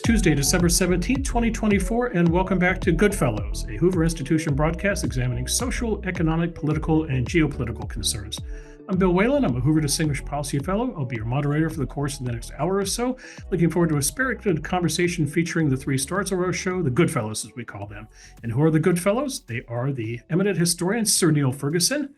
Tuesday, December 17th, 2024, and welcome back to Goodfellows, a Hoover Institution broadcast examining social, economic, political, and geopolitical concerns. I'm Bill Whalen. I'm a Hoover Distinguished Policy Fellow. I'll be your moderator for the course of the next hour or so. Looking forward to a spirited conversation featuring the three stars of our show, the Goodfellows, as we call them. And who are the Goodfellows? They are the eminent historian, Sir Niall Ferguson,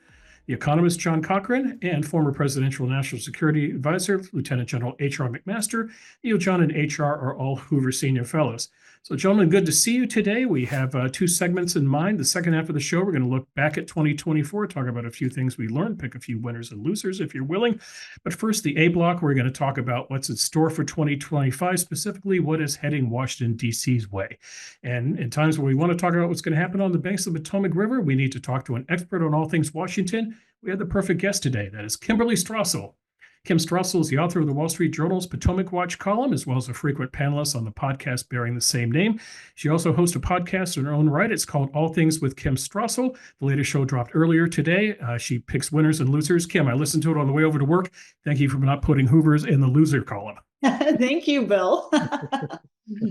the economist, John Cochrane, and former presidential national security advisor, Lieutenant General H.R. McMaster. Neil, John, and H.R. are all Hoover Senior Fellows. So, gentlemen, good to see you today. We have two segments in mind. The second half of the show, we're going to look back at 2024, talk about a few things we learned, pick a few winners and losers if you're willing. But first, the A block, we're going to talk about what's in store for 2025, specifically what is heading Washington, D.C.'s way. And in times where we want to talk about what's going to happen on the banks of the Potomac River, we need to talk to an expert on all things Washington. We have the perfect guest today. That is Kimberley Strassel. Kim Strassel is the author of the Wall Street Journal's Potomac Watch column, as well as a frequent panelist on the podcast bearing the same name. She also hosts a podcast in her own right. It's called All Things with Kim Strassel. The latest show dropped earlier today. She picks winners and losers. Kim, I listened to it on the way over to work. Thank you for not putting Hoovers in the loser column. Thank you, Bill.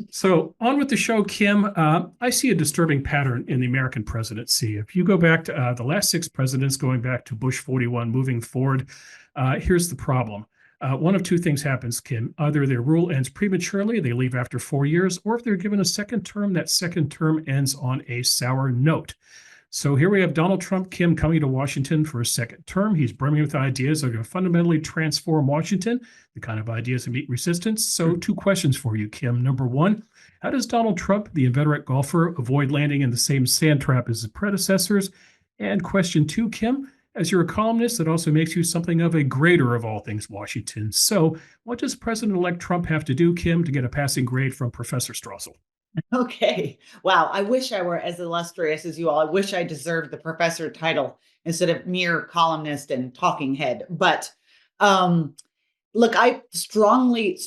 So on with the show, Kim. I see a disturbing pattern in the American presidency. If you go back to the last six presidents, going back to Bush 41, moving forward, here's the problem. One of two things happens, Kim. Either their rule ends prematurely, they leave after 4 years, or if they're given a second term, that second term ends on a sour note. So here we have Donald Trump, Kim, coming to Washington for a second term. He's brimming with ideas that are going to fundamentally transform Washington, the kind of ideas that meet resistance. So two questions for you, Kim. Number one, how does Donald Trump, the inveterate golfer, avoid landing in the same sand trap as his predecessors? And question two, Kim, as you're a columnist, that also makes you something of a grader of all things Washington. So what does President-elect Trump have to do, Kim, to get a passing grade from Professor Strassel? Okay. Wow. I wish I were as illustrious as you all. I wish I deserved the professor title instead of mere columnist and talking head. But look, I strongly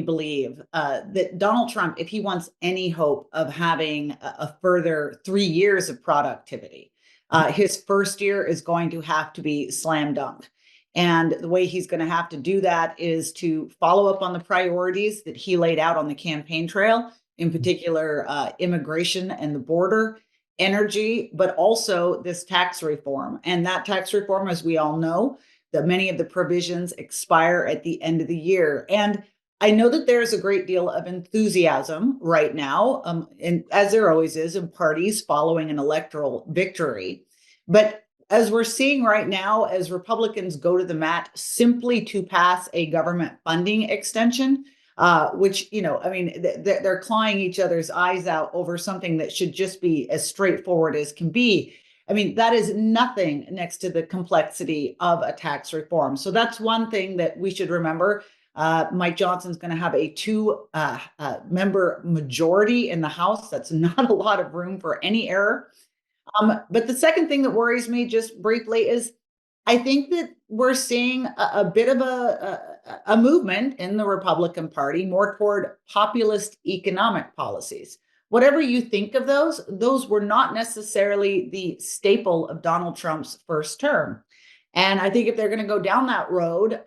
believe that Donald Trump, if he wants any hope of having a further 3 years of productivity, his first year is going to have to be slam dunk. And the way he's going to have to do that is to follow up on the priorities that he laid out on the campaign trail, in particular, immigration and the border, energy, but also this tax reform. And that tax reform, as we all know, that many of the provisions expire at the end of the year. And I know that there's a great deal of enthusiasm right now, and as there always is in parties following an electoral victory. But as we're seeing right now, as Republicans go to the mat simply to pass a government funding extension, which, they're clawing each other's eyes out over something that should just be as straightforward as can be. I mean, that is nothing next to the complexity of a tax reform. So that's one thing that we should remember. Mike Johnson's going to have a two-member majority in the House. That's not a lot of room for any error. But the second thing that worries me, just briefly, is I think that we're seeing a bit of a movement in the Republican Party more toward populist economic policies. Whatever you think of those were not necessarily the staple of Donald Trump's first term. And I think if they're going to go down that road,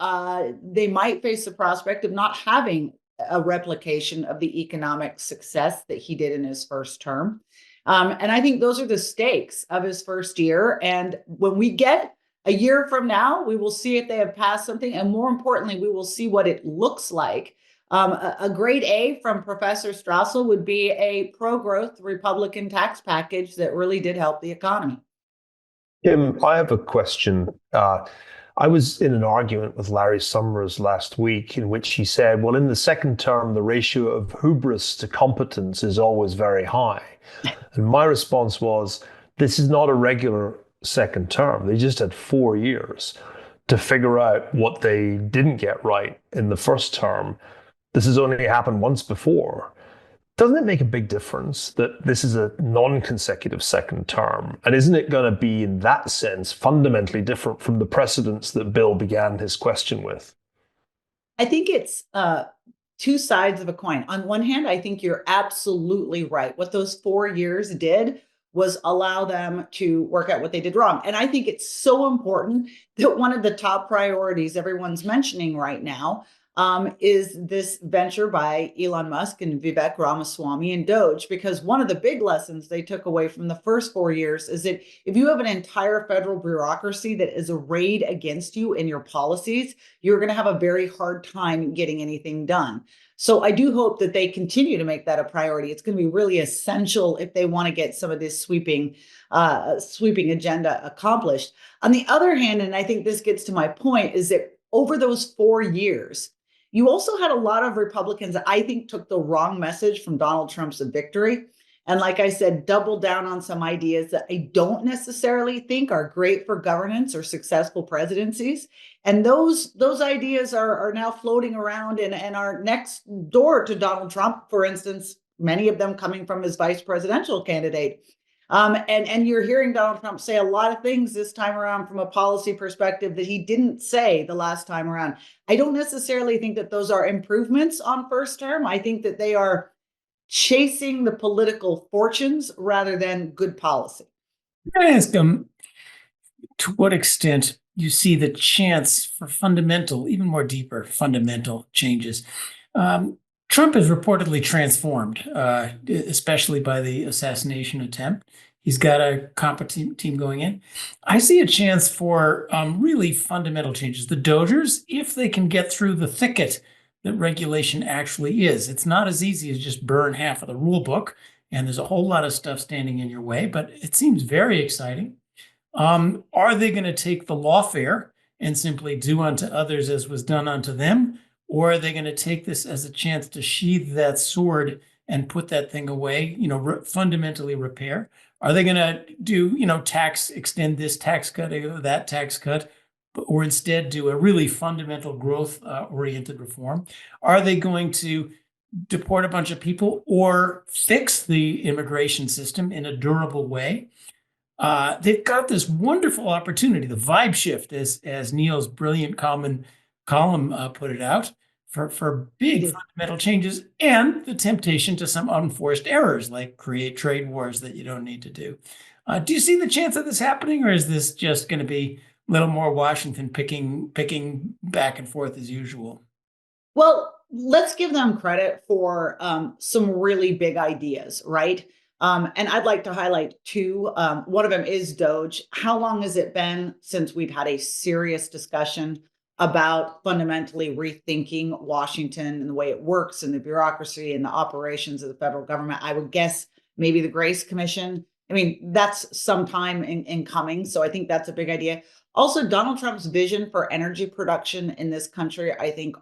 they might face the prospect of not having a replication of the economic success that he did in his first term. And I think those are the stakes of his first year. And when we get a year from now, we will see if they have passed something. And more importantly, we will see what it looks like. A grade A from Professor Strassel would be a pro-growth Republican tax package that really did help the economy. Kim, I have a question. I was in an argument with Larry Summers last week in which he said, well, in the second term, the ratio of hubris to competence is always very high. And my response was, this is not a regular second term. They just had 4 years to figure out what they didn't get right in the first term. This has only happened once before. Doesn't it make a big difference that this is a non-consecutive second term? And isn't it going to be, in that sense, fundamentally different from the precedents that Bill began his question with? I think it's two sides of a coin. On one hand, I think you're absolutely right. What those 4 years did was allow them to work out what they did wrong. And I think it's so important that one of the top priorities everyone's mentioning right now is this venture by Elon Musk and Vivek Ramaswamy and DOGE, because one of the big lessons they took away from the first 4 years is that if you have an entire federal bureaucracy that is arrayed against you in your policies, you're going to have a very hard time getting anything done. So I do hope that they continue to make that a priority. It's going to be really essential if they want to get some of this sweeping agenda accomplished. On the other hand, and I think this gets to my point, is that over those 4 years, you also had a lot of Republicans that I think took the wrong message from Donald Trump's victory. And like I said, doubled down on some ideas that I don't necessarily think are great for governance or successful presidencies. And those ideas are now floating around and are next door to Donald Trump, for instance, many of them coming from his vice presidential candidate. And you're hearing Donald Trump say a lot of things this time around from a policy perspective that he didn't say the last time around. I don't necessarily think that those are improvements on first term. I think that they are chasing the political fortunes rather than good policy. Can I ask to what extent you see the chance for fundamental, even more deeper fundamental changes? Trump is reportedly transformed, especially by the assassination attempt. He's got a competent team going in. I see a chance for really fundamental changes. The Dodgers, if they can get through the thicket that regulation actually is. It's not as easy as just burn half of the rule book, and there's a whole lot of stuff standing in your way, but it seems very exciting. Are they going to take the lawfare and simply do unto others as was done unto them? Or are they going to take this as a chance to sheathe that sword and put that thing away, fundamentally repair? Are they going to do, extend this tax cut, that tax cut, or instead do a really fundamental growth-oriented reform? Are they going to deport a bunch of people or fix the immigration system in a durable way? They've got this wonderful opportunity, the vibe shift, as Neil's brilliant column put it out, for big fundamental changes, and the temptation to some unforced errors like create trade wars that you don't need to do. Do you see the chance of this happening, or is this just going to be a little more Washington picking back and forth as usual? Well, let's give them credit for some really big ideas, right? And I'd like to highlight two. One of them is DOGE. How long has it been since we've had a serious discussion about fundamentally rethinking Washington and the way it works and the bureaucracy and the operations of the federal government? I would guess maybe the Grace Commission. I mean, that's some time in coming. So I think that's a big idea. Also, Donald Trump's vision for energy production in this country, I think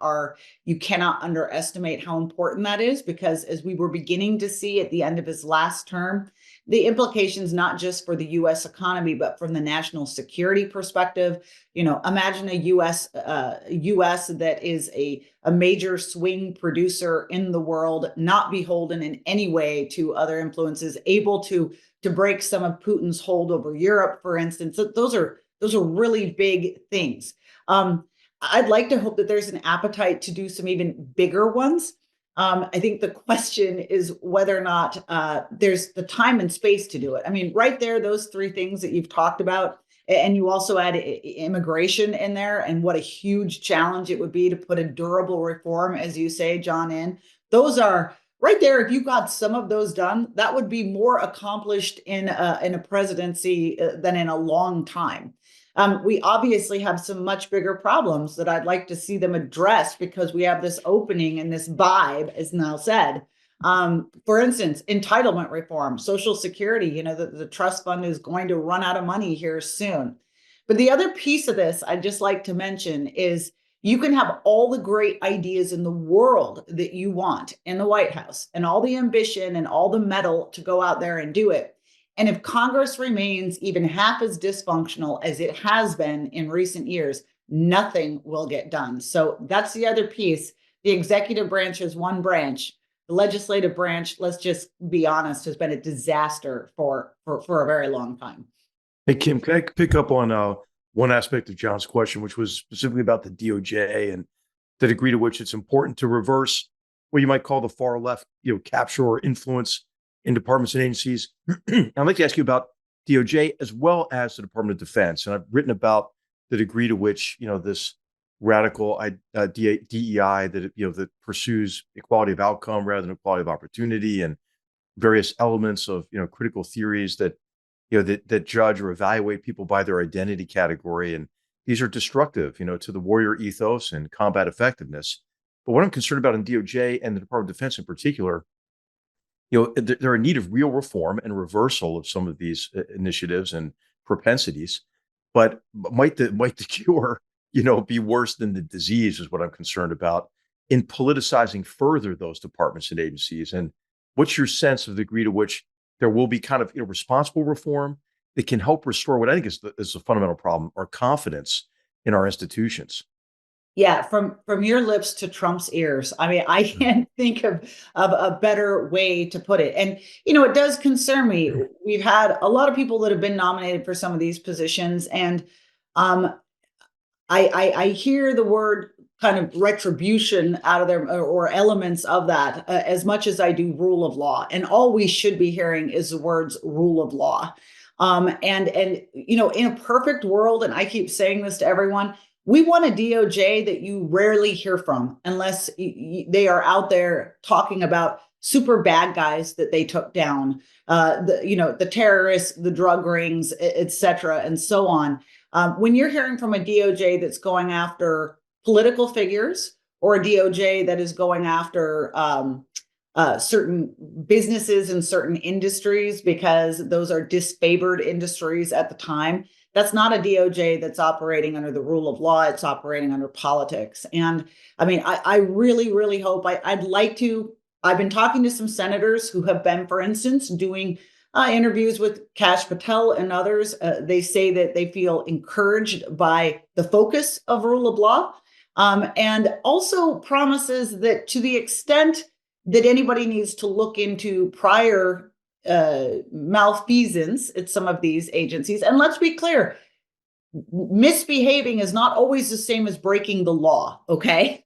you cannot underestimate how important that is, because as we were beginning to see at the end of his last term, the implications not just for the U.S. economy, but from the national security perspective. Imagine a U.S. that is a major swing producer in the world, not beholden in any way to other influences, able to break some of Putin's hold over Europe, for instance. Those are really big things. I'd like to hope that there's an appetite to do some even bigger ones. I think the question is whether or not there's the time and space to do it. I mean, right there, those three things that you've talked about, and you also add immigration in there, and what a huge challenge it would be to put a durable reform, as you say, John, in. Those are right there. If you got some of those done, that would be more accomplished in a presidency than in a long time. We obviously have some much bigger problems that I'd like to see them addressed, because we have this opening and this vibe, as Niall said. For instance, entitlement reform, Social Security, the trust fund is going to run out of money here soon. But the other piece of this I'd just like to mention is you can have all the great ideas in the world that you want in the White House, and all the ambition and all the mettle to go out there and do it. And if Congress remains even half as dysfunctional as it has been in recent years, nothing will get done. So that's the other piece. The executive branch is one branch. The legislative branch, let's just be honest, has been a disaster for a very long time. Hey, Kim, can I pick up on one aspect of John's question, which was specifically about the DOJ and the degree to which it's important to reverse what you might call the far left, capture or influence in departments and agencies. I'd like to ask you about DOJ as well as the Department of Defense. And I've written about the degree to which, this radical DEI that that pursues equality of outcome rather than equality of opportunity, and various elements of critical theories that that judge or evaluate people by their identity category, and these are destructive to the warrior ethos and combat effectiveness. But what I'm concerned about in DOJ and the Department of Defense in particular, they're in need of real reform and reversal of some of these initiatives and propensities. But might the cure be worse than the disease is what I'm concerned about in politicizing further those departments and agencies. And what's your sense of the degree to which there will be kind of responsible reform that can help restore what I think is a fundamental problem, our confidence in our institutions? Yeah, from your lips to Trump's ears. I mean, I can't think of a better way to put it. And it does concern me. We've had a lot of people that have been nominated for some of these positions, and I hear the word kind of retribution out of there, or elements of that, as much as I do rule of law. And all we should be hearing is the words rule of law. And in a perfect world, and I keep saying this to everyone, we want a DOJ that you rarely hear from unless they are out there talking about super bad guys that they took down, the terrorists, the drug rings, et cetera, and so on. When you're hearing from a DOJ that's going after political figures, or a DOJ that is going after certain businesses and certain industries because those are disfavored industries at the time, that's not a DOJ that's operating under the rule of law. It's operating under politics. And I mean, I really, really hope I've been talking to some senators who have been, for instance, doing interviews with Kash Patel and others. They say that they feel encouraged by the focus of rule of law, and also promises that to the extent that anybody needs to look into prior malfeasance at some of these agencies. And let's be clear, misbehaving is not always the same as breaking the law, okay?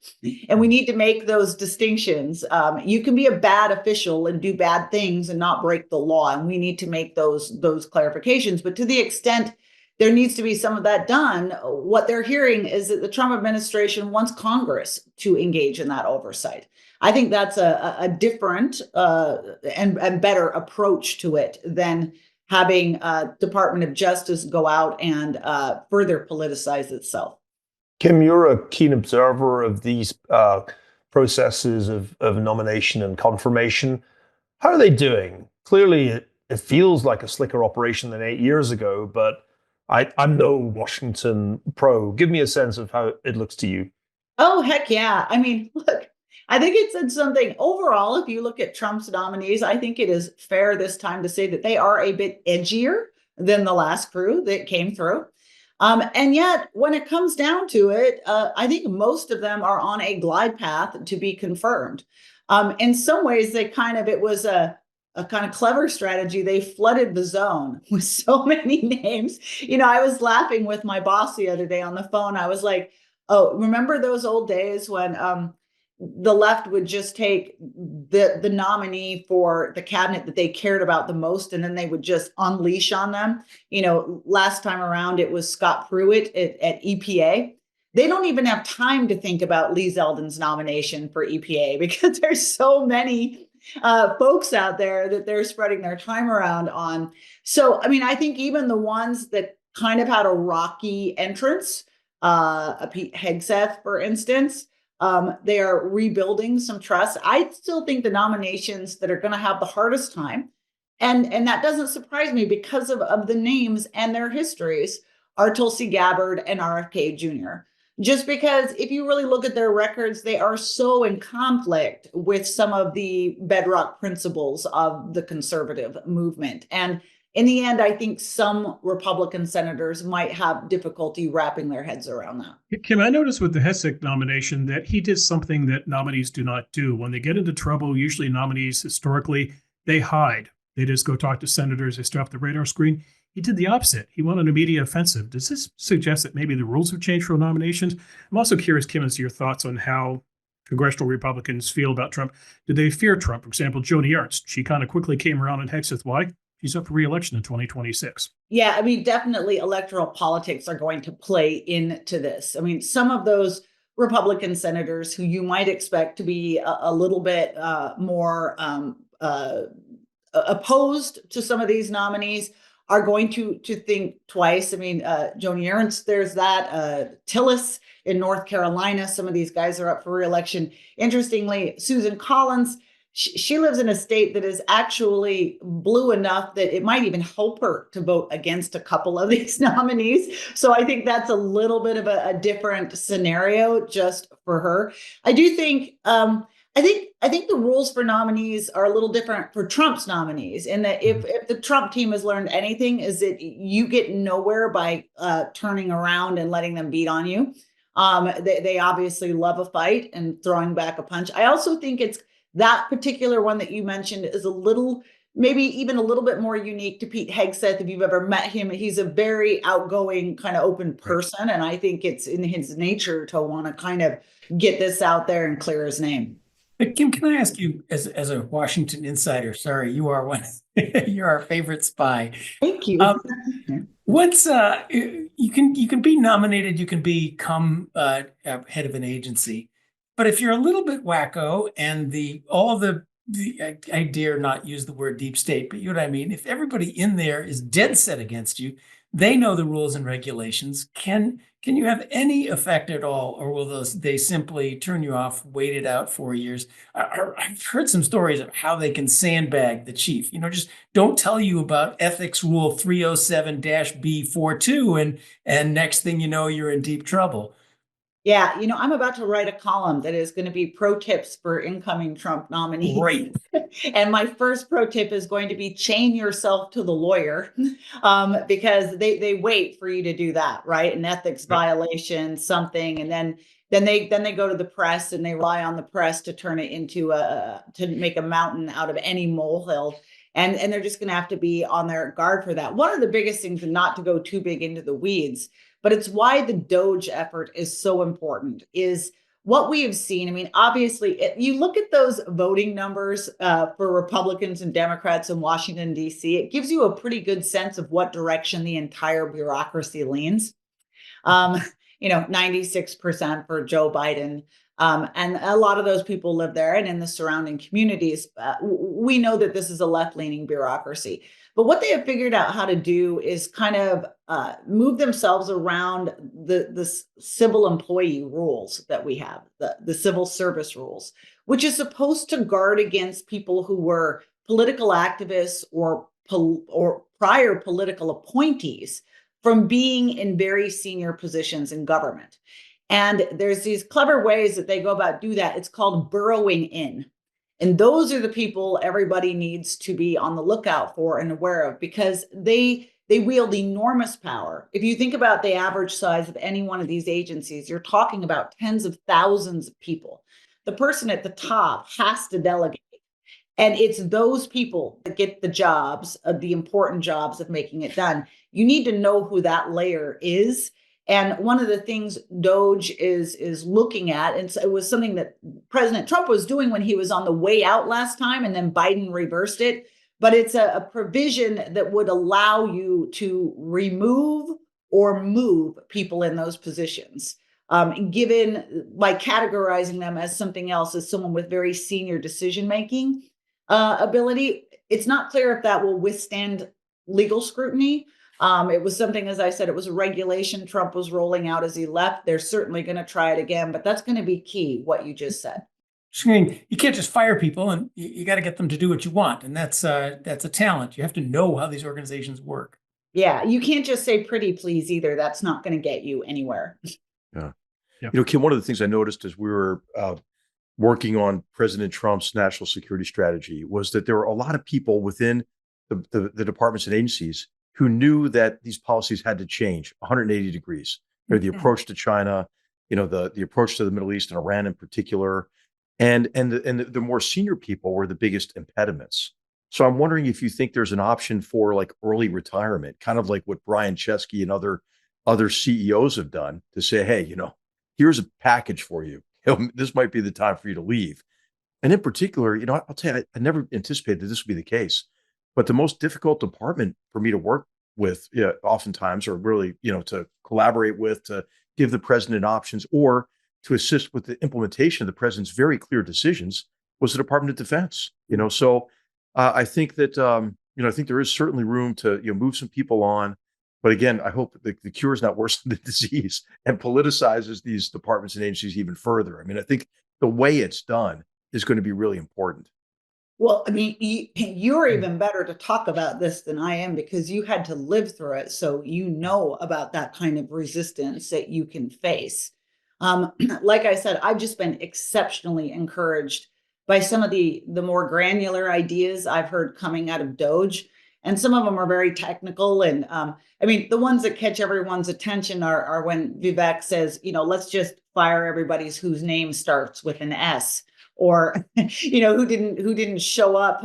And we need to make those distinctions. You can be a bad official and do bad things and not break the law, and we need to make those clarifications. But to the extent there needs to be some of that done, what they're hearing is that the Trump administration wants Congress to engage in that oversight. I think that's a different and better approach to it than having Department of Justice go out and further politicize itself. Kim, you're a keen observer of these processes of nomination and confirmation. How are they doing? Clearly, it feels like a slicker operation than 8 years ago, but I'm no Washington pro. Give me a sense of how it looks to you. Oh, heck yeah. I mean, look, I think it said something overall. If you look at Trump's nominees, I think it is fair this time to say that they are a bit edgier than the last crew that came through. And yet, when it comes down to it, I think most of them are on a glide path to be confirmed. In some ways, it was a kind of clever strategy. They flooded the zone with so many names. I was laughing with my boss the other day on the phone. I was like, oh, remember those old days when the left would just take the nominee for the cabinet that they cared about the most, and then they would just unleash on them. Last time around, it was Scott Pruitt at EPA. They don't even have time to think about Lee Zeldin's nomination for EPA because there's so many folks out there that they're spreading their time around on. So, I mean, I think even the ones that kind of had a rocky entrance, a Pete Hegseth, for instance, they are rebuilding some trust. I still think the nominations that are going to have the hardest time, and that doesn't surprise me because of the names and their histories, are Tulsi Gabbard and RFK Jr. Just because if you really look at their records, they are so in conflict with some of the bedrock principles of the conservative movement. And in the end, I think some Republican senators might have difficulty wrapping their heads around that. Kim, I noticed with the Hessek nomination that he did something that nominees do not do. When they get into trouble, usually nominees historically, they hide. They just go talk to senators. They stay off the radar screen. He did the opposite. He went on a media offensive. Does this suggest that maybe the rules have changed for nominations? I'm also curious, Kim, as to your thoughts on how congressional Republicans feel about Trump. Do they fear Trump? For example, Joni Ernst, she kind of quickly came around on Hegseth. Why? She's up for re-election in 2026. Yeah, I mean, definitely electoral politics are going to play into this. I mean, some of those Republican senators who you might expect to be a little bit more opposed to some of these nominees are going to think twice. I mean, Joni Ernst, there's that. Tillis in North Carolina, some of these guys are up for re-election. Interestingly, Susan Collins, she lives in a state that is actually blue enough that it might even help her to vote against a couple of these nominees. So I think that's a little bit of a different scenario just for her. I do think I think the rules for nominees are a little different for Trump's nominees, in that if the Trump team has learned anything, is that you get nowhere by turning around and letting them beat on you. They obviously love a fight and throwing back a punch. I also think it's that particular one that you mentioned is a little, maybe even a little bit more unique to Pete Hegseth. If you've ever met him, he's a very outgoing, kind of open person. And I think it's in his nature to want to kind of get this out there and clear his name. But Kim, can I ask you, as a Washington insider, sorry, you are one, you're our favorite spy. Thank you. Once you can be nominated, you can become head of an agency. But if you're a little bit wacko and I dare not use the word deep state, but you know what I mean? If everybody in there is dead set against you, they know the rules and regulations. Can you have any effect at all, or will they simply turn you off, wait it out 4 years? I've heard some stories of how they can sandbag the chief. Just don't tell you about ethics rule 307-B42, and next thing you know, you're in deep trouble. Yeah, I'm about to write a column that is going to be pro tips for incoming Trump nominees. Great. And my first pro tip is going to be chain yourself to the lawyer, because they wait for you to do that, right? An ethics violation, something, and then they go to the press and they rely on the press to turn it into to make a mountain out of any molehill. And they're just going to have to be on their guard for that. One of the biggest things, and not to go too big into the weeds, but it's why the DOGE effort is so important, is what we have seen. I mean, obviously, you look at those voting numbers for Republicans and Democrats in Washington, D.C., it gives you a pretty good sense of what direction the entire bureaucracy leans. 96% for Joe Biden. And a lot of those people live there and in the surrounding communities. We know that this is a left-leaning bureaucracy. But what they have figured out how to do is kind of move themselves around the civil employee rules that we have, the civil service rules, which is supposed to guard against people who were political activists or prior political appointees from being in very senior positions in government. And there's these clever ways that they go about do that. It's called burrowing in. And those are the people everybody needs to be on the lookout for and aware of, because they wield enormous power. If you think about the average size of any one of these agencies, you're talking about tens of thousands of people. The person at the top has to delegate. And it's those people that get the jobs, the important jobs of making it done. You need to know who that layer is. And one of the things DOGE is looking at, and it was something that President Trump was doing when he was on the way out last time, and then Biden reversed it. But it's a provision that would allow you to remove or move people in those positions, given by categorizing them as something else, as someone with very senior decision-making ability. It's not clear if that will withstand legal scrutiny. It was something, as I said, it was a regulation Trump was rolling out as he left. They're certainly going to try it again, but that's going to be key, what you just said. You can't just fire people, and you got to get them to do what you want. And that's a talent. You have to know how these organizations work. Yeah, you can't just say pretty please either. That's not going to get you anywhere. Yeah. Yep. Kim, one of the things I noticed as we were working on President Trump's national security strategy was that there were a lot of people within the departments and agencies who knew that these policies had to change 180 degrees. The approach to China, the approach to the Middle East and Iran in particular, and the more senior people were the biggest impediments. So I'm wondering if you think there's an option for like early retirement, kind of like what Brian Chesky and other CEOs have done, to say, hey, here's a package for you. This might be the time for you to leave. And in particular, I'll tell you, I never anticipated that this would be the case. But the most difficult department for me to work with, oftentimes, or really, to collaborate with, to give the president options, or to assist with the implementation of the president's very clear decisions, was the Department of Defense. So I think that I think there is certainly room to move some people on. But again, I hope that the cure is not worse than the disease and politicizes these departments and agencies even further. I mean, I think the way it's done is going to be really important. Well, I mean, you're even better to talk about this than I am because you had to live through it. So you know about that kind of resistance that you can face. Like I said, I've just been exceptionally encouraged by some of the more granular ideas I've heard coming out of DOGE. And some of them are very technical. And I mean, the ones that catch everyone's attention are when Vivek says, let's just fire everybody's whose name starts with an S. Or, who didn't show up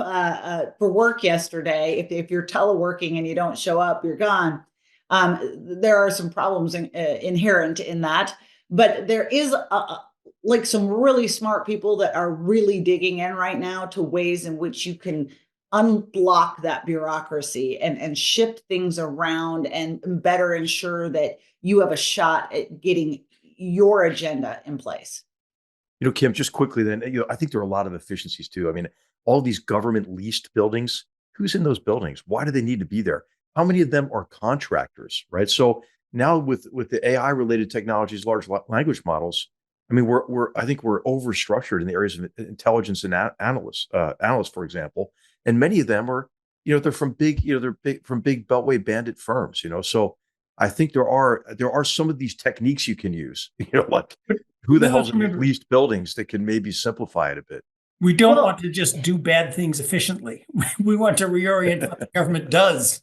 for work yesterday. If you're teleworking and you don't show up, you're gone. There are some problems inherent in that. But there is like some really smart people that are really digging in right now to ways in which you can unblock that bureaucracy and shift things around and better ensure that you have a shot at getting your agenda in place. Kim, just quickly then, I think there are a lot of efficiencies too. I mean, all these government leased buildings, who's in those buildings? Why do they need to be there? How many of them are contractors, right? So now with the AI related technologies, large language models, I mean, I think we're overstructured in the areas of intelligence and analysts, for example, and many of them are, they're from big Beltway bandit firms, So I think there are some of these techniques you can use, like who the hell's in these leased buildings that can maybe simplify it a bit. We don't want to just do bad things efficiently. We want to reorient what the government does.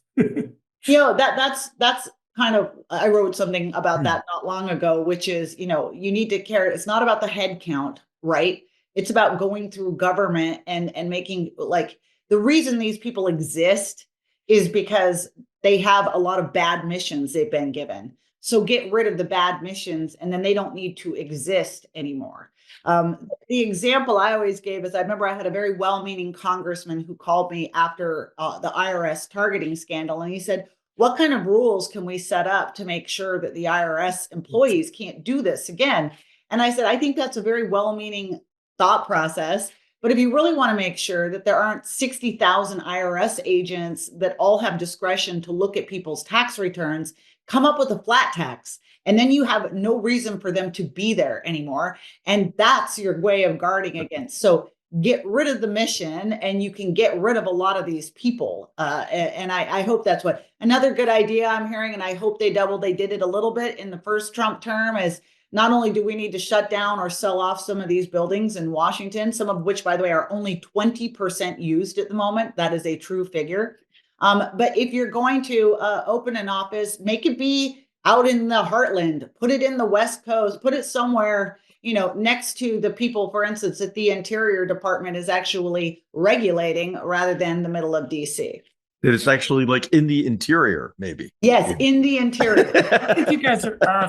That's kind of, I wrote something about that not long ago, which is, you need to care. It's not about the head count, right? It's about going through government and making, like, the reason these people exist is because they have a lot of bad missions they've been given. So get rid of the bad missions and then they don't need to exist anymore. The example I always gave is I remember I had a very well-meaning congressman who called me after the IRS targeting scandal. And he said, what kind of rules can we set up to make sure that the IRS employees can't do this again? And I said, I think that's a very well-meaning thought process. But if you really want to make sure that there aren't 60,000 IRS agents that all have discretion to look at people's tax returns, come up with a flat tax. And then you have no reason for them to be there anymore. And that's your way of guarding against. So get rid of the mission and you can get rid of a lot of these people. And I hope that's what another good idea I'm hearing. And I hope they did it a little bit in the first Trump term is not only do we need to shut down or sell off some of these buildings in Washington, some of which, by the way, are only 20% used at the moment. That is a true figure. But if you're going to open an office, make it be out in the heartland, put it in the West Coast, put it somewhere, next to the people, for instance, that the Interior Department is actually regulating rather than the middle of DC. That it's actually like in the interior, maybe. Yes, in the interior. I think you guys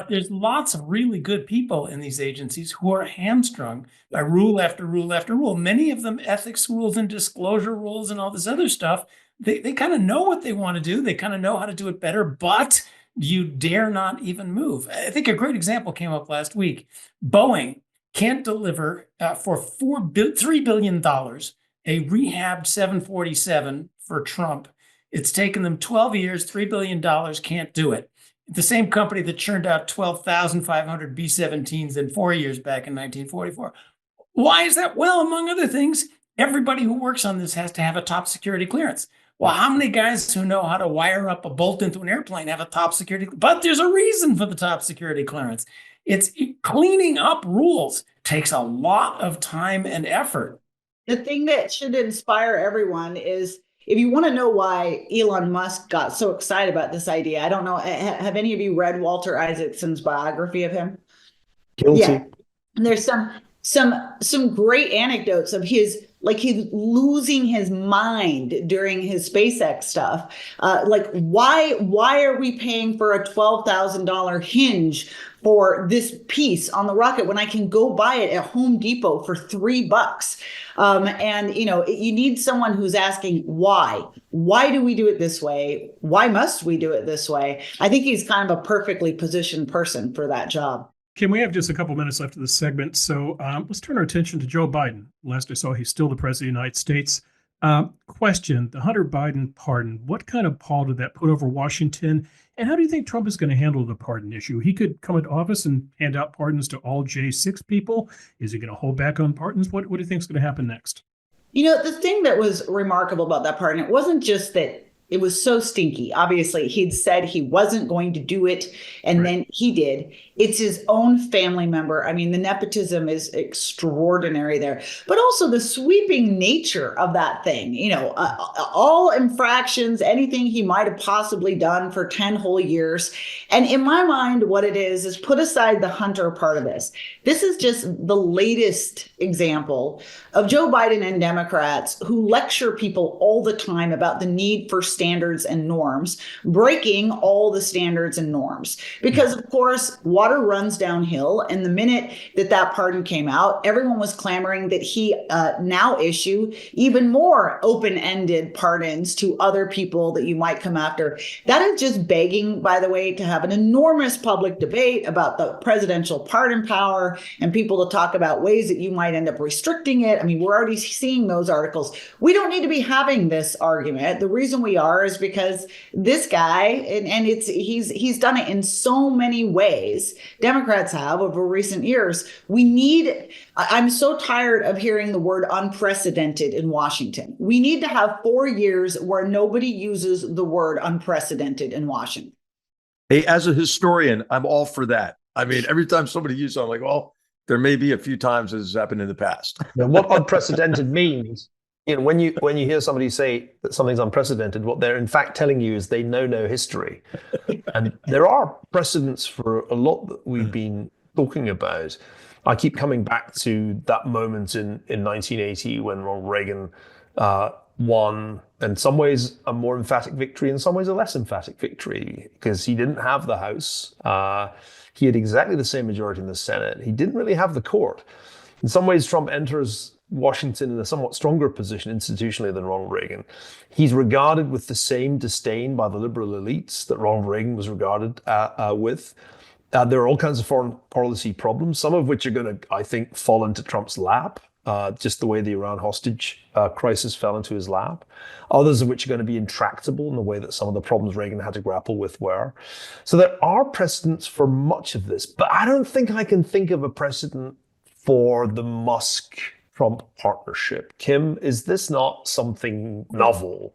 there's lots of really good people in these agencies who are hamstrung by rule after rule after rule. Many of them ethics rules and disclosure rules and all this other stuff. They kind of know what they want to do. They kind of know how to do it better, but you dare not even move. I think a great example came up last week. Boeing can't deliver for $3 billion a rehabbed 747 for Trump. It's taken them 12 years, $3 billion, can't do it. The same company that churned out 12,500 B-17s in 4 years back in 1944. Why is that? Well, among other things, everybody who works on this has to have a top security clearance. Well, how many guys who know how to wire up a bolt into an airplane have a top security? But there's a reason for the top security clearance. It's cleaning up rules takes a lot of time and effort. The thing that should inspire everyone is, if you want to know why Elon Musk got so excited about this idea, I don't know, have any of you read Walter Isaacson's biography of him? Guilty. Yeah. And there's some great anecdotes of his like he's losing his mind during his SpaceX stuff. Like, why are we paying for a $12,000 hinge for this piece on the rocket when I can go buy it at Home Depot for $3? And you need someone who's asking why. Why do we do it this way? Why must we do it this way? I think he's kind of a perfectly positioned person for that job. Kim, we have just a couple minutes left of this segment, so let's turn our attention to Joe Biden. Last I saw, he's still the president of the United States. Question, the Hunter Biden pardon, what kind of pall did that put over Washington? And how do you think Trump is going to handle the pardon issue? He could come into office and hand out pardons to all J6 people. Is he going to hold back on pardons? What do you think is going to happen next? The thing that was remarkable about that pardon, it wasn't just that it was so stinky. Obviously, he'd said he wasn't going to do it, and then he did. It's his own family member. I mean, the nepotism is extraordinary there, but also the sweeping nature of that thing. All infractions, anything he might have possibly done for 10 whole years. And in my mind, what it is put aside the Hunter part of this. This is just the latest example of Joe Biden and Democrats who lecture people all the time about the need for standards and norms, breaking all the standards and norms. Because, of course, water runs downhill. And the minute that pardon came out, everyone was clamoring that he now issue even more open-ended pardons to other people that you might come after. That is just begging, by the way, to have an enormous public debate about the presidential pardon power and people to talk about ways that you might end up restricting it. I mean, we're already seeing those articles. We don't need to be having this argument. The reason we are is because this guy, and he's done it in so many ways, Democrats have over recent years. I'm so tired of hearing the word unprecedented in Washington. We need to have 4 years where nobody uses the word unprecedented in Washington. Hey, as a historian, I'm all for that. I mean, every time somebody uses it, I'm like, well, there may be a few times this has happened in the past. Now, what unprecedented means, when you hear somebody say that something's unprecedented, what they're in fact telling you is they know no history. And there are precedents for a lot that we've been talking about. I keep coming back to that moment in 1980 when Ronald Reagan won, in some ways a more emphatic victory, in some ways a less emphatic victory, because he didn't have the House. He had exactly the same majority in the Senate. He didn't really have the court. In some ways, Trump enters Washington in a somewhat stronger position institutionally than Ronald Reagan. He's regarded with the same disdain by the liberal elites that Ronald Reagan was regarded with. There are all kinds of foreign policy problems, some of which are going to, I think, fall into Trump's lap, just the way the Iran hostage crisis fell into his lap. Others of which are going to be intractable in the way that some of the problems Reagan had to grapple with were. So there are precedents for much of this, but I don't think I can think of a precedent for the Musk-Trump partnership. Kim, is this not something novel?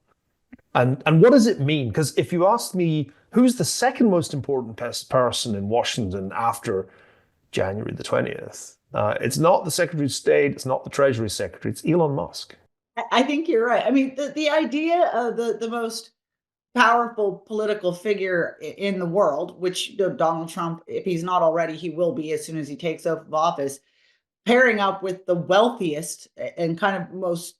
And what does it mean? Because if you ask me, who's the second most important person in Washington after January the 20th? It's not the Secretary of State, it's not the Treasury Secretary, it's Elon Musk. I think you're right. I mean, the idea of the most powerful political figure in the world, which Donald Trump, if he's not already, he will be as soon as he takes oath of office, pairing up with the wealthiest and kind of most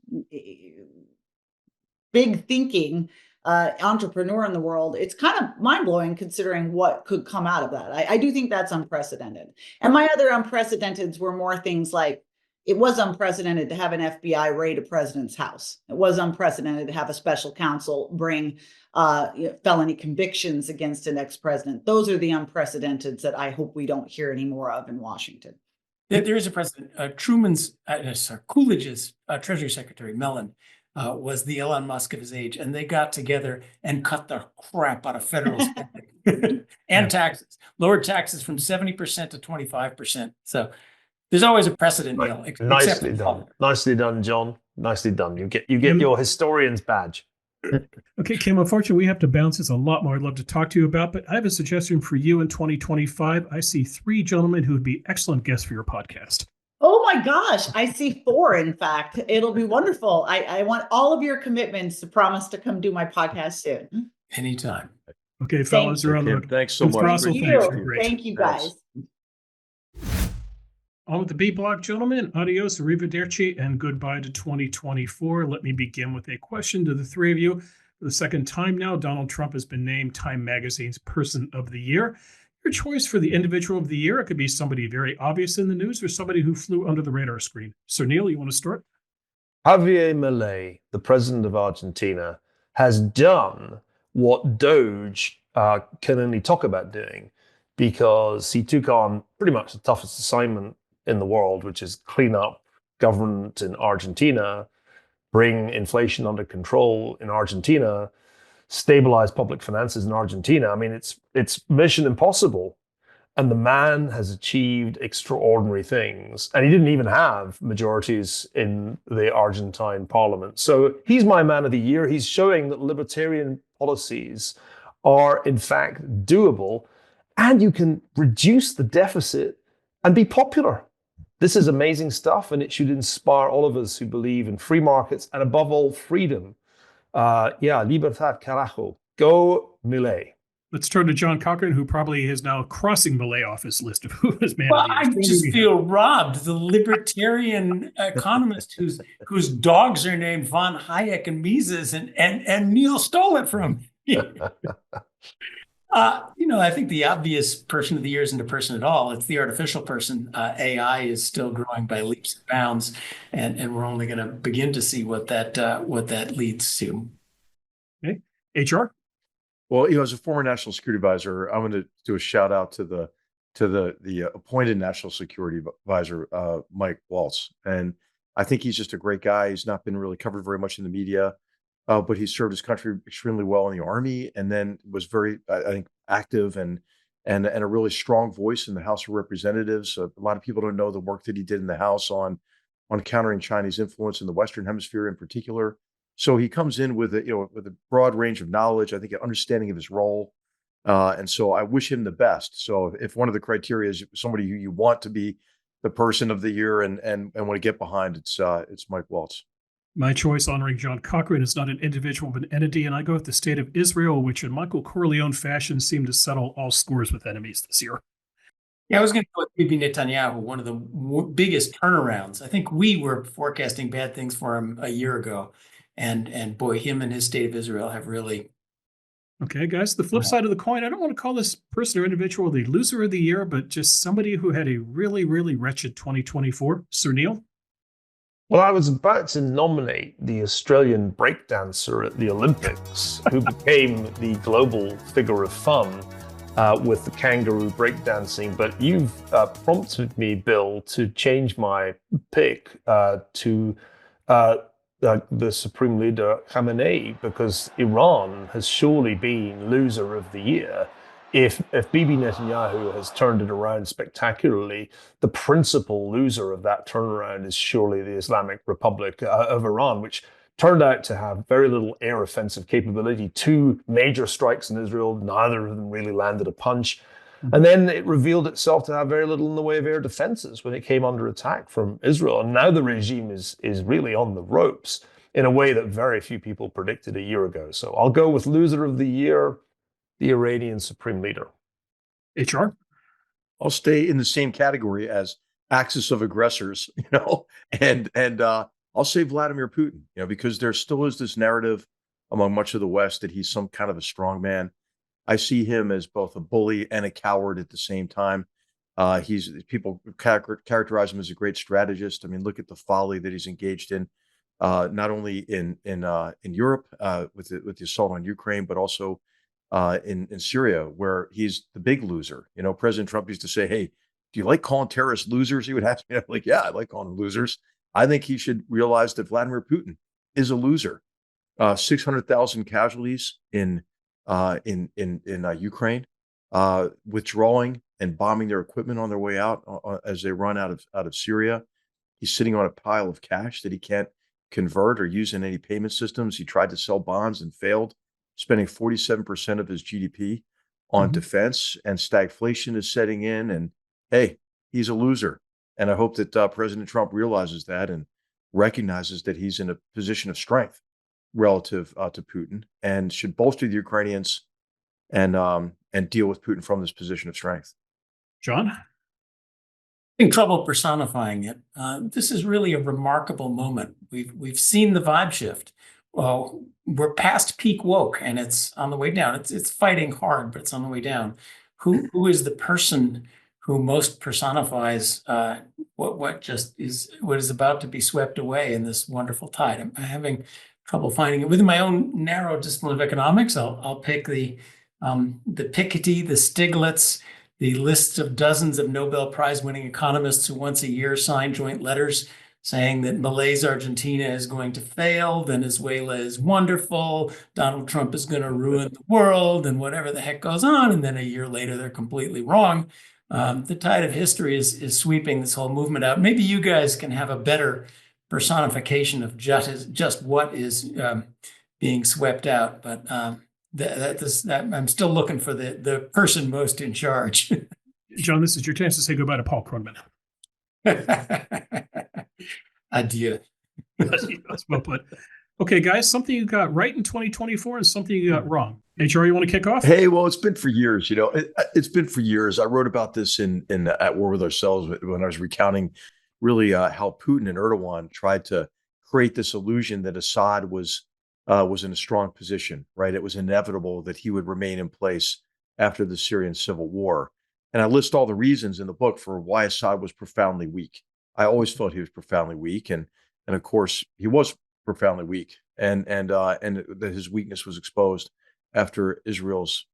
big thinking entrepreneur in the world, it's kind of mind-blowing considering what could come out of that. I do think that's unprecedented. And my other unprecedenteds were more things like, it was unprecedented to have an FBI raid a president's house. It was unprecedented to have a special counsel bring felony convictions against an ex-president. Those are the unprecedenteds that I hope we don't hear any more of in Washington. There is a precedent. Coolidge's Treasury Secretary, Mellon, was the Elon Musk of his age, and they got together and cut the crap out of federal spending and taxes, lowered taxes from 70% to 25%. So there's always a precedent, Neil. Nicely done. Nicely done, John. Nicely done. You get your historian's badge. Okay, Kim, unfortunately, we have to bounce. There's a lot more I'd love to talk to you about, but I have a suggestion for you in 2025. I see 3 gentlemen who would be excellent guests for your podcast. Oh my gosh, I see 4, in fact. It'll be wonderful. I want all of your commitments to promise to come do my podcast soon. Anytime. Okay, fellas, you're on the Thanks so much. Russell, Thank you guys. On with the B block, gentlemen. Adios, arrivederci, and goodbye to 2024. Let me begin with a question to the three of you. For the second time now, Donald Trump has been named Time Magazine's Person of the Year. Your choice for the individual of the year, it could be somebody very obvious in the news or somebody who flew under the radar screen. Sir Neil, you want to start? Javier Milei, the president of Argentina, has done what DOGE can only talk about doing, because he took on pretty much the toughest assignment in the world, which is clean up government in Argentina, bring inflation under control in Argentina, stabilize public finances in Argentina. I mean, it's mission impossible. And the man has achieved extraordinary things. And he didn't even have majorities in the Argentine parliament. So he's my man of the year. He's showing that libertarian policies are, in fact, doable. And you can reduce the deficit and be popular. This is amazing stuff, and it should inspire all of us who believe in free markets and, above all, freedom. Libertad carajo. Go Milei. Let's turn to John Cochrane, who probably is now crossing Milei off his list of who is man Well, of the year. I just feel robbed. The libertarian economist whose dogs are named von Hayek and Mises, and Neil stole it from me. I think the obvious person of the year isn't a person at all. It's the artificial person. AI is still growing by leaps and bounds, and we're only going to begin to see what that leads to. Okay, HR. Well, as a former national security advisor, I'm going to do a shout out to the appointed national security advisor, Mike Waltz, and I think he's just a great guy. He's not been really covered very much in the media, but he served his country extremely well in the Army, and then was very, I think, active and a really strong voice in the House of Representatives. A lot of people don't know the work that he did in the House on countering Chinese influence in the Western Hemisphere in particular. So he comes in with a broad range of knowledge, I think, an understanding of his role. And so I wish him the best. So if one of the criteria is somebody who you want to be the person of the year and want to get behind, it's Mike Waltz. My choice, honoring John Cochrane, is not an individual but an entity, and I go with the state of Israel, which in Michael Corleone fashion seemed to settle all scores with enemies this year. Yeah, I was going to go with Bibi Netanyahu, one of the biggest turnarounds. I think we were forecasting bad things for him a year ago. And boy, him and his state of Israel have really. Okay, guys, the flip side of the coin, I don't want to call this person or individual the loser of the year, but just somebody who had a really, really wretched 2024. Sir Neil? Well, I was about to nominate the Australian breakdancer at the Olympics, who became the global figure of fun with the kangaroo breakdancing. But you've prompted me, Bill, to change my pick to the Supreme Leader Khamenei, because Iran has surely been loser of the year. If Bibi Netanyahu has turned it around spectacularly, the principal loser of that turnaround is surely the Islamic Republic of Iran, which turned out to have very little air offensive capability. 2 major strikes in Israel, neither of them really landed a punch. And then it revealed itself to have very little in the way of air defenses when it came under attack from Israel. And now the regime is really on the ropes in a way that very few people predicted a year ago. So I'll go with loser of the year, the Iranian Supreme Leader. HR? I'll stay in the same category as axis of aggressors, and I'll say Vladimir Putin, because there still is this narrative among much of the West that he's some kind of a strong man. I see him as both a bully and a coward at the same time. People characterize him as a great strategist. I mean, look at the folly that he's engaged in, not only in Europe with the assault on Ukraine, but also in Syria, where he's the big loser. President Trump used to say, "Hey, do you like calling terrorists losers?" He would ask me, I'm like, "Yeah, I like calling them losers." I think he should realize that Vladimir Putin is a loser. 600,000 casualties in Ukraine, withdrawing and bombing their equipment on their way out as they run out of Syria. He's sitting on a pile of cash that he can't convert or use in any payment systems. He tried to sell bonds and failed, spending 47% of his GDP on defense, and stagflation is setting in. And hey, he's a loser. And I hope that President Trump realizes that and recognizes that he's in a position of strength relative to Putin, and should bolster the Ukrainians and deal with Putin from this position of strength. John? having trouble personifying it. This is really a remarkable moment. We've seen the vibe shift. Well, we're past peak woke, and it's on the way down. It's fighting hard, but it's on the way down. Who is the person who most personifies what is about to be swept away in this wonderful tide? I'm having trouble finding it within my own narrow discipline of economics. I'll pick the Piketty, the Stiglitz, the lists of dozens of Nobel Prize winning economists who once a year sign joint letters saying that Malay's Argentina is going to fail, Venezuela is wonderful, Donald Trump is going to ruin the world, and whatever the heck goes on. And then a year later, they're completely wrong. The tide of history is sweeping this whole movement out. Maybe you guys can have a better personification of just what is being swept out. But I'm still looking for the person most in charge. John, this is your chance to say goodbye to Paul Krugman. Adieu. That's well put. Okay, guys, something you got right in 2024 and something you got wrong. HR, you want to kick off? Hey, well, it's been for years. It's been for years. I wrote about this in At War with Ourselves when I was recounting really how Putin and Erdogan tried to create this illusion that Assad was in a strong position. Right, it was inevitable that he would remain in place after the Syrian civil war. And I list all the reasons in the book for why Assad was profoundly weak. I always felt he was profoundly weak, and of course he was profoundly weak, and that his weakness was exposed after Israel's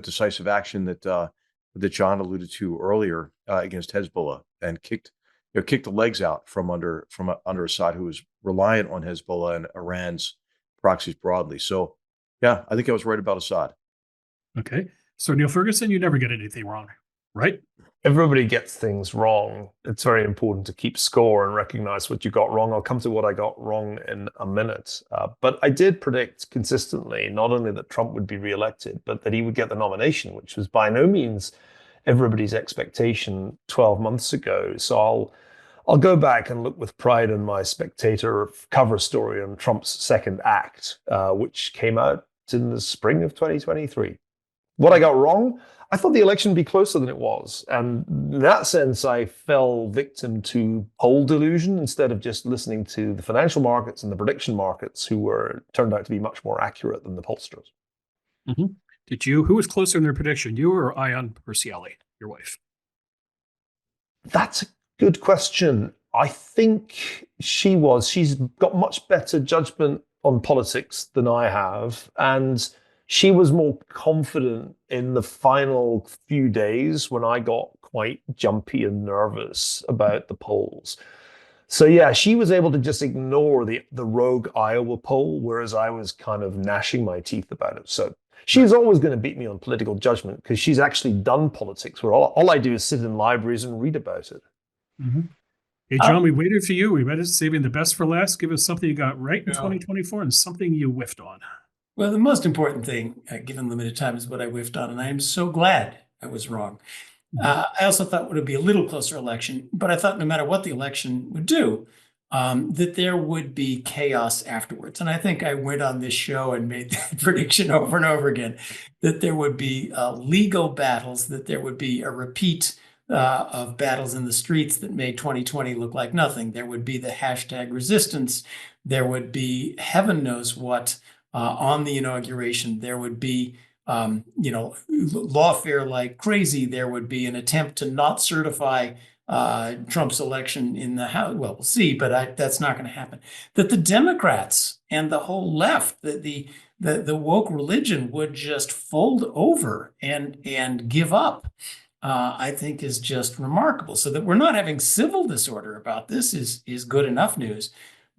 decisive action that John alluded to earlier against Hezbollah, and kicked the legs out from under Assad, who was reliant on Hezbollah and Iran's proxies broadly. So, yeah, I think I was right about Assad. Okay, so Niall Ferguson, you never get anything wrong, right? Everybody gets things wrong. It's very important to keep score and recognize what you got wrong. I'll come to what I got wrong in a minute. But I did predict consistently not only that Trump would be reelected, but that he would get the nomination, which was by no means everybody's expectation 12 months ago. So I'll go back and look with pride in my Spectator cover story on Trump's second act, which came out in the spring of 2023. What I got wrong? I thought the election would be closer than it was. And in that sense, I fell victim to poll delusion instead of just listening to the financial markets and the prediction markets, who turned out to be much more accurate than the pollsters. Mm-hmm. Who was closer in their prediction, you or Ion Perciali, your wife? That's a good question. I think she was. She's got much better judgment on politics than I have. And she was more confident in the final few days when I got quite jumpy and nervous about the polls. So yeah, she was able to just ignore the rogue Iowa poll, whereas I was kind of gnashing my teeth about it. So she's always going to beat me on political judgment because she's actually done politics, where all I do is sit in libraries and read about it. Mm-hmm. Hey, John, we waited for you. We waited, saving the best for last. Give us something you got right in 2024 and something you whiffed on. Well, the most important thing, given limited time, is what I whiffed on, and I am so glad I was wrong. I also thought it would be a little closer election, but I thought no matter what the election would do, that there would be chaos afterwards. And I think I went on this show and made that prediction over and over again, that there would be legal battles, that there would be a repeat of battles in the streets that made 2020 look like nothing. There would be the hashtag resistance. There would be heaven knows what on the inauguration. There would be, lawfare like crazy. There would be an attempt to not certify Trump's election in the House. Well, we'll see, but that's not going to happen. That the Democrats and the whole left, the woke religion would just fold over and give up, I think is just remarkable. So that we're not having civil disorder about this is good enough news.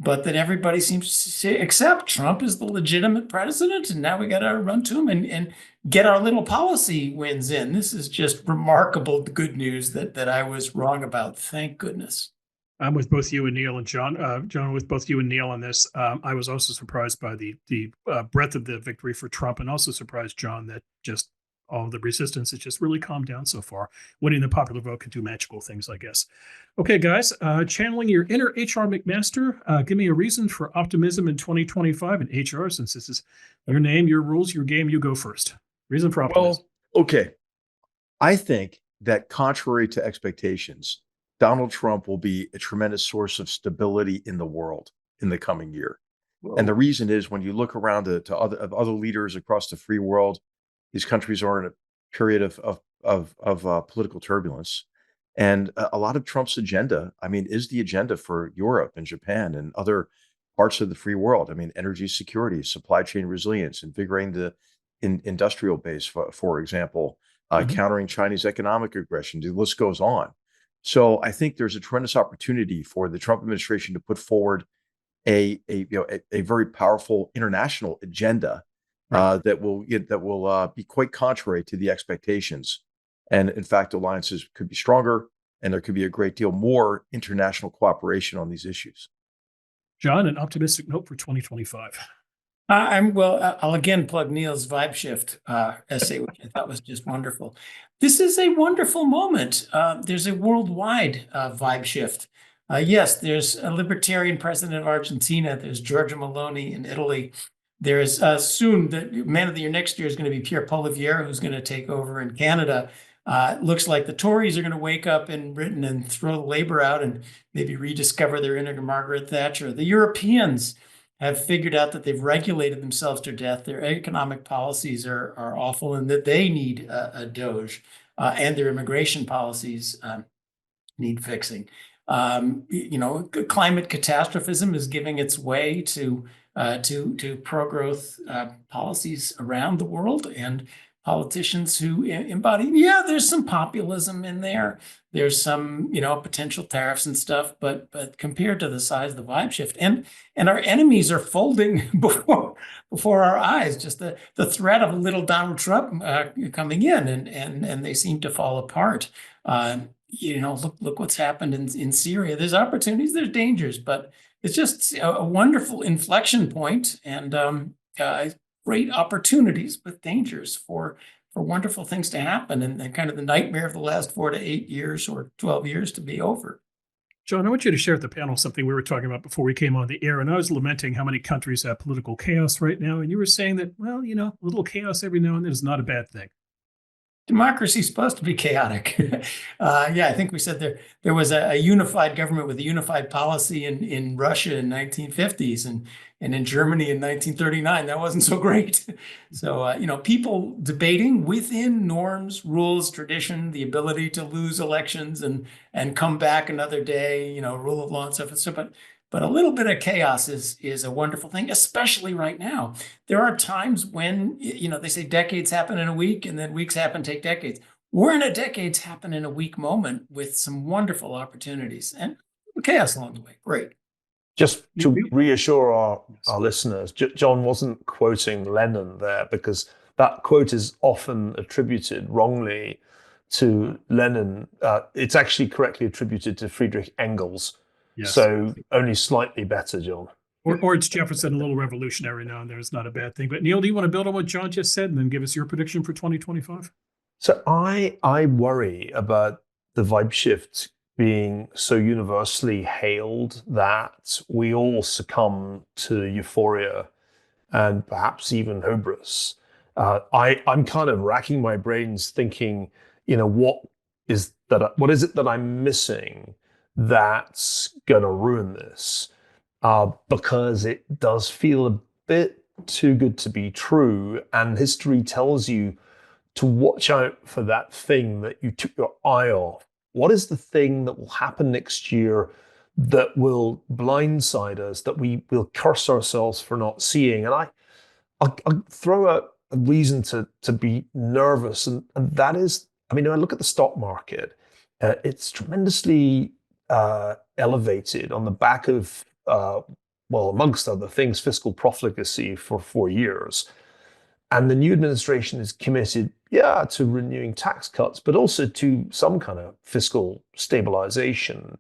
But that everybody seems to accept Trump is the legitimate president, and now we got to run to him and get our little policy wins in. This is just remarkable good news that I was wrong about. Thank goodness. I'm with both you and Neil and John. John, with both you and Neil on this. I was also surprised by the breadth of the victory for Trump, and also surprised, John, that just all the resistance has just really calmed down so far. Winning the popular vote can do magical things, I guess. Okay, guys, channeling your inner HR McMaster, give me a reason for optimism in 2025 in HR, since this is your name, your rules, your game. You go first. Reason for optimism. Well, okay. I think that contrary to expectations, Donald Trump will be a tremendous source of stability in the world in the coming year. Whoa. And the reason is when you look around to other leaders across the free world, these countries are in a period of political turbulence. And a lot of Trump's agenda, I mean, is the agenda for Europe and Japan and other parts of the free world. I mean, energy security, supply chain resilience, invigorating the industrial base, for example, countering Chinese economic aggression. The list goes on. So I think there's a tremendous opportunity for the Trump administration to put forward a very powerful international agenda that will be quite contrary to the expectations. And in fact, alliances could be stronger, and there could be a great deal more international cooperation on these issues. John, an optimistic note for 2025. I'll again plug Neil's Vibe Shift essay, which I thought was just wonderful. This is a wonderful moment. There's a worldwide vibe shift. Yes, there's a libertarian president of Argentina. There's Giorgia Meloni in Italy. There's soon the man of the year next year is going to be Pierre Poilievre, who's going to take over in Canada. Looks like the Tories are going to wake up in Britain and throw the Labour out and maybe rediscover their inner Margaret Thatcher. The Europeans have figured out that they've regulated themselves to death. Their economic policies are awful, and that they need a DOGE, and their immigration policies need fixing. Climate catastrophism is giving its way to pro-growth policies around the world, and politicians who embody, there's some populism in there. There's some, potential tariffs and stuff, but compared to the size of the vibe shift, and our enemies are folding before our eyes. Just the threat of a little Donald Trump coming in, and they seem to fall apart. Look what's happened in Syria. There's opportunities, there's dangers, but it's just a wonderful inflection point, and great opportunities with dangers for wonderful things to happen, and kind of the nightmare of the last 4 to 8 years or 12 years to be over. John, I want you to share with the panel something we were talking about before we came on the air, and I was lamenting how many countries have political chaos right now, and you were saying that, a little chaos every now and then is not a bad thing. Democracy is supposed to be chaotic. I think we said there was a unified government with a unified policy in Russia in 1950s and in Germany in 1939. That wasn't so great. So, people debating within norms, rules, tradition, the ability to lose elections and come back another day, rule of law and stuff. So, but a little bit of chaos is a wonderful thing, especially right now. There are times when, they say decades happen in a week, and then weeks take decades. We're in a decades happen in a week moment with some wonderful opportunities and chaos along the way. Great. Just to reassure our listeners, John wasn't quoting Lenin there, because that quote is often attributed wrongly to Lenin. It's actually correctly attributed to Friedrich Engels. Yes. So only slightly better, John. Or it's Jefferson, a little revolutionary now and there. It's not a bad thing. But Neil, do you want to build on what John just said and then give us your prediction for 2025? So I worry about the vibe shift being so universally hailed that we all succumb to euphoria and perhaps even hubris. I'm kind of racking my brains thinking, what is it that I'm missing that's going to ruin this? Because it does feel a bit too good to be true. And history tells you to watch out for that thing that you took your eye off. What is the thing that will happen next year that will blindside us, that we will curse ourselves for not seeing? And I'll throw out a reason to be nervous. And that is, when I look at the stock market, it's tremendously elevated on the back of, amongst other things, fiscal profligacy for 4 years. And the new administration is committed, to renewing tax cuts, but also to some kind of fiscal stabilization.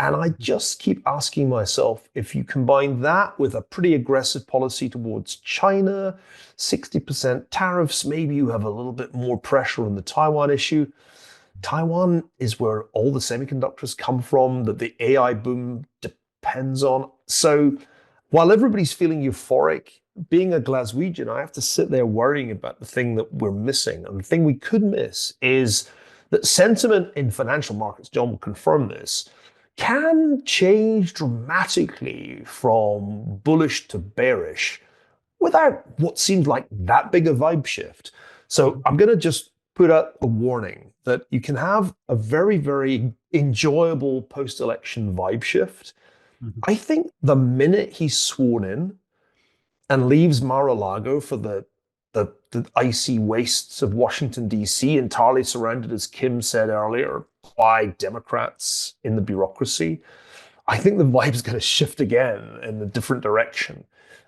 And I just keep asking myself, if you combine that with a pretty aggressive policy towards China, 60% tariffs, maybe you have a little bit more pressure on the Taiwan issue. Taiwan is where all the semiconductors come from, that the AI boom depends on. So while everybody's feeling euphoric, being a Glaswegian, I have to sit there worrying about the thing that we're missing. And the thing we could miss is that sentiment in financial markets, John will confirm this, can change dramatically from bullish to bearish without what seems like that big a vibe shift. So I'm going to just put out a warning that you can have a very, very enjoyable post-election vibe shift. I think the minute he's sworn in and leaves Mar-a-Lago for the icy wastes of Washington, D.C., entirely surrounded, as Kim said earlier, by Democrats in the bureaucracy, I think the vibe's going to shift again in a different direction.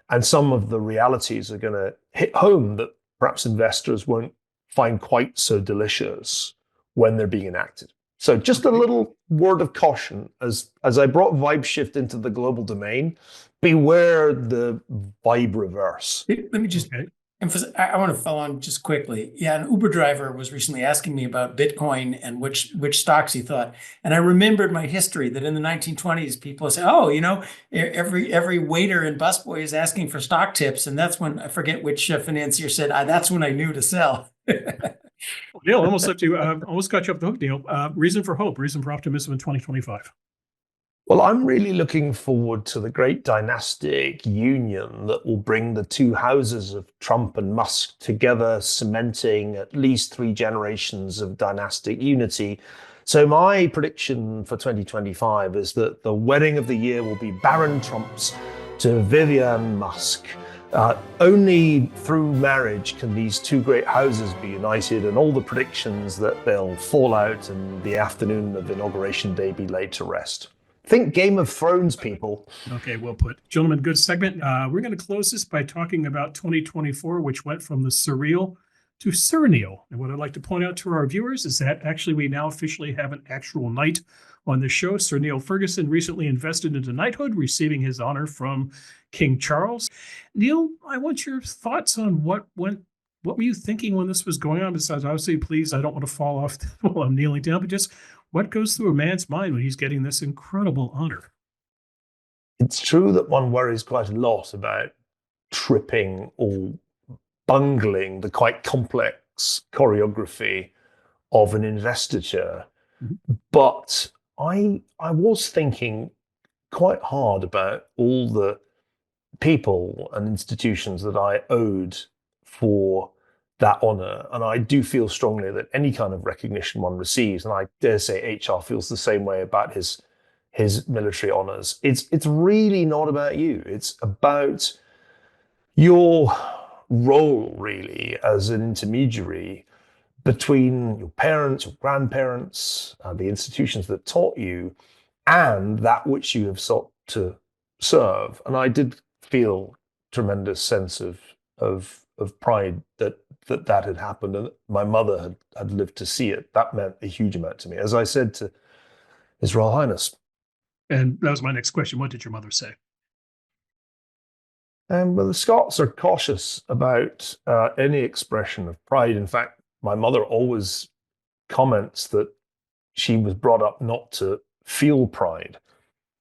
And some of the realities are going to hit home that perhaps investors won't find quite so delicious when they're being enacted. So just a little word of caution as I brought vibe shift into the global domain, beware the vibe reverse. Let me just emphasize, I want to follow on just quickly. Yeah, an Uber driver was recently asking me about Bitcoin and which stocks he thought. And I remembered my history that in the 1920s, people say, oh, you know, every waiter and busboy is asking for stock tips. And that's when, I forget which financier said, that's when I knew to sell. Neil, almost got you off the hook, Neil. Reason for hope, reason for optimism in 2025. Well, I'm really looking forward to the great dynastic union that will bring the two houses of Trump and Musk together, cementing at least 3 generations of dynastic unity. So my prediction for 2025 is that the wedding of the year will be Baron Trump's to Vivian Musk. Only through marriage can these two great houses be united, and all the predictions that they'll fall out in the afternoon of Inauguration Day be laid to rest. Think Game of Thrones, people. Okay, well put. Gentlemen, good segment. We're going to close this by talking about 2024, which went from the surreal to surreal. And what I'd like to point out to our viewers is that actually we now officially have an actual knight on the show. Sir Niall Ferguson recently invested into knighthood, receiving his honor from King Charles. Neil, I want your thoughts on what were you thinking when this was going on? Besides, obviously, please, I don't want to fall off while I'm kneeling down, but just what goes through a man's mind when he's getting this incredible honor? It's true that one worries quite a lot about tripping or bungling the quite complex choreography of an investiture. Mm-hmm. But I was thinking quite hard about all the people and institutions that I owed for that honor. And I do feel strongly that any kind of recognition one receives, and I dare say HR feels the same way about his military honors. It's really not about you. It's about your role, really, as an intermediary between your parents, your grandparents, the institutions that taught you, and that which you have sought to serve. And I did feel tremendous sense of pride that had happened, and my mother had lived to see it. That meant a huge amount to me, as I said to His Royal Highness. And that was my next question. What did your mother say? Well, the Scots are cautious about any expression of pride. In fact, my mother always comments that she was brought up not to feel pride.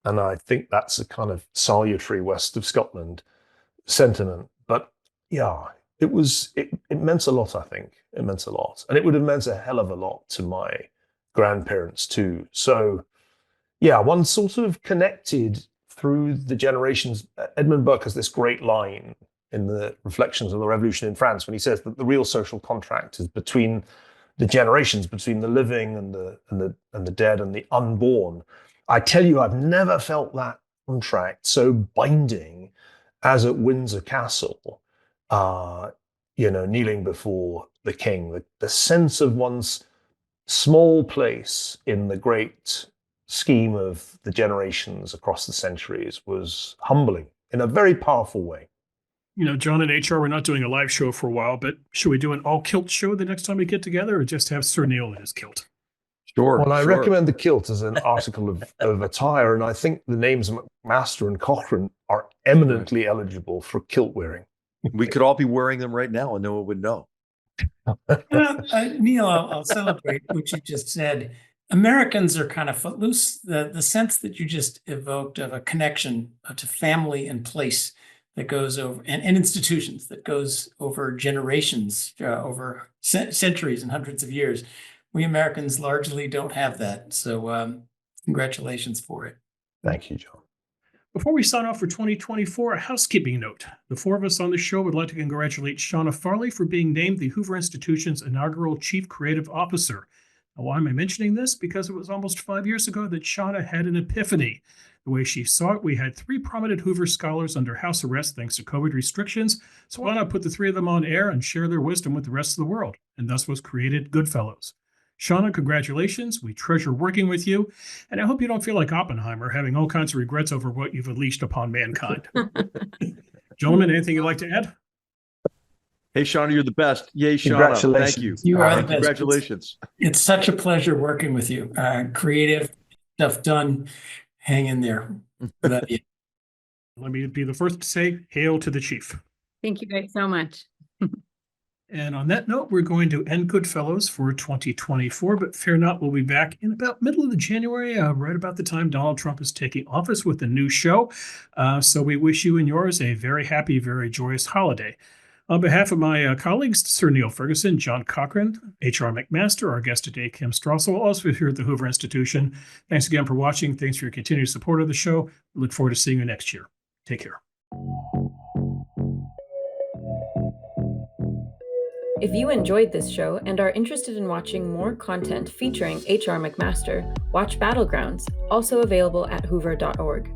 And I think that's a kind of salutary West of Scotland sentiment. But yeah, it meant a lot, I think. It meant a lot. And it would have meant a hell of a lot to my grandparents too. So yeah, one sort of connected through the generations. Edmund Burke has this great line in the Reflections on the Revolution in France when he says that the real social contract is between the generations, between the living and the dead and the unborn. I tell you, I've never felt that contract so binding as at Windsor Castle, kneeling before the king. The sense of one's small place in the great scheme of the generations across the centuries was humbling in a very powerful way. You know, John and HR, we're not doing a live show for a while, but should we do an all-kilt show the next time we get together, or just have Sir Neil in his kilt? Sure. Well, I recommend the kilt as an article of attire, and I think the names McMaster and Cochrane are eminently eligible for kilt wearing. We could all be wearing them right now and no one would know. Neil, I'll celebrate what you just said. Americans are kind of footloose. The sense that you just evoked of a connection to family and place that goes over, and institutions that goes over generations, over centuries and hundreds of years. We Americans largely don't have that. So congratulations for it. Thank you, John. Before we sign off for 2024, a housekeeping note. The four of us on the show would like to congratulate Shauna Farley for being named the Hoover Institution's inaugural Chief Creative Officer. Now, why am I mentioning this? Because it was almost 5 years ago that Shauna had an epiphany. The way she saw it, we had 3 prominent Hoover scholars under house arrest thanks to COVID restrictions. So why not put the 3 of them on air and share their wisdom with the rest of the world? And thus was created Goodfellows. Shauna, congratulations. We treasure working with you. And I hope you don't feel like Oppenheimer, having all kinds of regrets over what you've unleashed upon mankind. Gentlemen, anything you'd like to add? Hey, Shauna, you're the best. Yay, Shauna. Congratulations. Thank you. You are the best. Congratulations. It's such a pleasure working with you. Creative stuff done. Hang in there. Love you. Let me be the first to say, hail to the chief. Thank you guys so much. And on that note, we're going to end Goodfellows for 2024, but fear not, we'll be back in about middle of the January, right about the time Donald Trump is taking office with a new show. So we wish you and yours a very happy, very joyous holiday. On behalf of my colleagues, Sir Niall Ferguson, John Cochrane, H.R. McMaster, our guest today, Kim Strassel, also here at the Hoover Institution. Thanks again for watching. Thanks for your continued support of the show. We look forward to seeing you next year. Take care. If you enjoyed this show and are interested in watching more content featuring H.R. McMaster, watch Battlegrounds, also available at hoover.org.